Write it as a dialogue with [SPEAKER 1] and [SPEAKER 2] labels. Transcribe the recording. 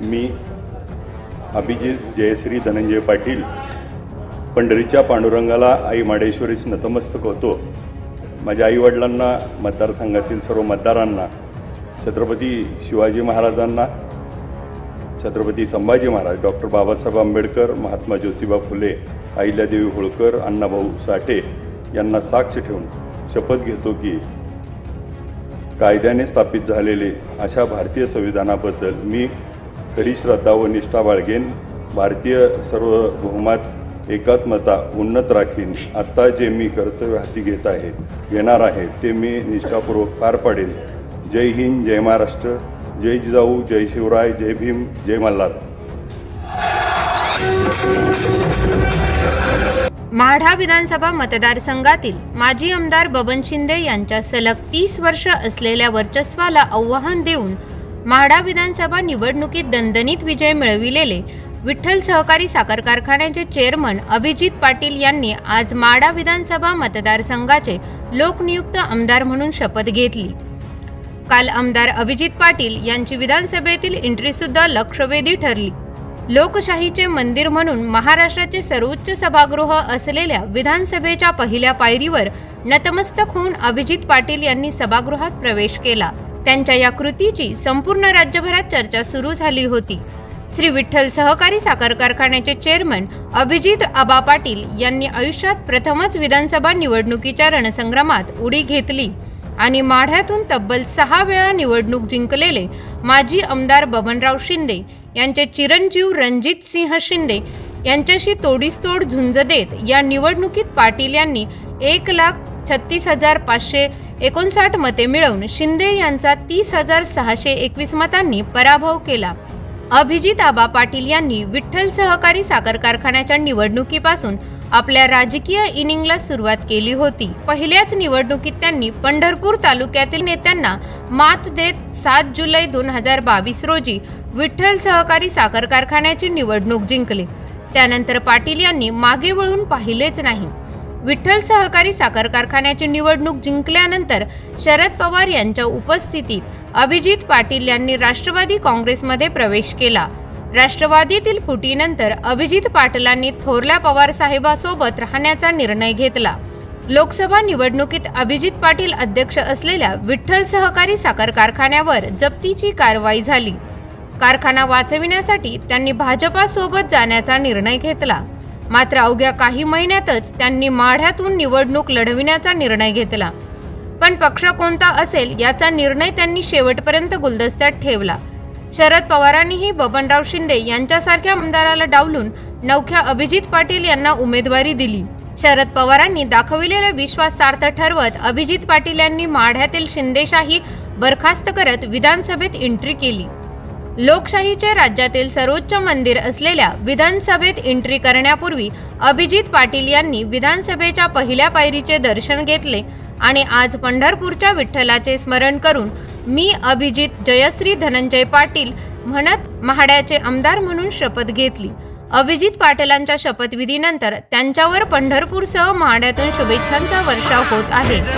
[SPEAKER 1] मी अभिजित जयश्री धनंजय पाटील पंढरीच्या पांडुरंगाला आई माडेश्वरीस नतमस्तक होतो। माझ्या आईवडिलांना, मतदारसंघातील सर्व मतदारांना, छत्रपती शिवाजी महाराजांना, छत्रपती संभाजी महाराज, डॉक्टर बाबासाहेब आंबेडकर, महात्मा ज्योतिबा फुले, अहिल्यादेवी होळकर, अण्णाभाऊ साठे यांना साक्ष ठेवून शपथ घेतो की कायद्याने स्थापित झालेले अशा भारतीय संविधानाबद्दल मी खरी श्रद्धा व निष्ठा बाळगेन। भारतीय सार्वभौमात एकात्मता उन्नत राखीन। आत्ता जे मी कर्तव्य हाती घेणार आहे ते मी निष्ठापूर्वक पार पाडेन। जय हिंद, जय महाराष्ट्र, जय जिजाऊ, जय शिवराय, जय भीम, जय मल्हार।
[SPEAKER 2] माढा विधानसभा मतदारसंघातील माजी आमदार बबन शिंदे यांच्या सलग 30 वर्ष असलेल्या वर्चस्वाला आव्हान देऊन माढा विधानसभा निवडणुकीत दणदणीत विजय मिळविलेले विठ्ठल सहकारी साखर कारखान्याचे चेअरमन अभिजित पाटील यांनी आज माढा विधानसभा मतदारसंघाचे लोकनियुक्त आमदार म्हणून शपथ घेतली। काल आमदार अभिजित पाटील यांची विधानसभेतील एंट्री सुद्धा लक्षवेधी ठरली। लोकशाहीचे मंदिर म्हणून महाराष्ट्राचे सर्वोच्च सभागृह असलेल्या विधानसभेच्या पहिल्या पायरीवर नतमस्तक होऊन अभिजित पाटील यांनी सभागृहात प्रवेश केला। त्यांच्या या कृतीची संपूर्ण राज्यभरात चर्चा सुरू झाली होती। श्री विठ्ठल सहकारी साखर कारखान्याचे चेअरमन अभिजित आबा पाटील यांनी आयुष्यात प्रथमच विधानसभा निवडणुकीच्या रणसंग्रामात उडी घेतली आणि माढ्यातून तब्बल 6 वेळा निवडणूक जिंकलेले माजी आमदार बबनराव शिंदे यांचे चिरंजीव रणजित सिंह शिंदे यांच्याशी तोडीसतोड झुंज देत या निवडणुकीत पाटील यांनी 1,36,559 मते मिळवून शिंदे यांचा 30,621 मतांनी पराभव केला। अभिजित आबा पाटील यांनी विठ्ठल सहकारी साखर कारखान्याच्या निवडणुकीपासून आपल्या राजकीय इनिंगला सुरुवात केली होती। पहिल्याच निवडणुकीत त्यांनी पंढरपूर तालुक्यातील नेत्यांना मात देत 7 जुलै 2022 रोजी विठ्ठल सहकारी साखर कारखान्याची निवडणूक जिंकली। त्यानंतर पाटील यांनी मागे वळून पाहिलेच नाही। विठ्ठल सहकारी साखर कारखान्याची निवडणूक जिंकल्यानंतर शरद पवार यांच्या उपस्थितीत अभिजित पाटील यांनी राष्ट्रवादी काँग्रेसमध्ये प्रवेश केला। राष्ट्रवादीतील फुटीनंतर अभिजित पाटलांनी थोरल्या पवार साहेबांसोबत राहण्याचा निर्णय घेतला। लोकसभा निवडणुकीत अभिजित पाटील अध्यक्ष असलेल्या विठ्ठल सहकारी साखर कारखान्यावर जप्तीची कारवाई झाली। कारखाना वाचविण्यासाठी त्यांनी भाजपासोबत जाण्याचा निर्णय घेतला। मात्र अवघ्या काही महिन्यातच त्यांनी माढ्यातून निवडणूक लढविण्याचा निर्णय घेतला। पण पक्ष कोणता असेल याचा निर्णय त्यांनी शेवटपर्यंत गुलदस्त्यात ठेवला। शरद पवारांनीही बबनराव शिंदे यांच्यासारख्या आमदाराला डावलून नवख्या अभिजित पाटील यांना उमेदवारी दिली। शरद पवारांनी दाखविलेला विश्वास सार्थ ठरवत अभिजित पाटील यांनी माढ्यातील शिंदेशाही बरखास्त करत विधानसभेत एंट्री केली। लोकशाहीचे राज्यातील सर्वोच्च मंदिर असलेल्या विधानसभेत एंट्री करण्यापूर्वी अभिजित पाटील यांनी विधानसभेच्या पहिल्या पायरीचे दर्शन घेतले आणि आज पंढरपूरच्या विठ्ठलाचे स्मरण करून मी अभिजित जयश्री धनंजय पाटील म्हणत माढ्याचे आमदार म्हणून शपथ घेतली। अभिजित पाटीलांच्या शपथविधीनंतर त्यांच्यावर पंढरपूरसह माढ्यातून शुभेच्छांचा वर्षाव होत आहे।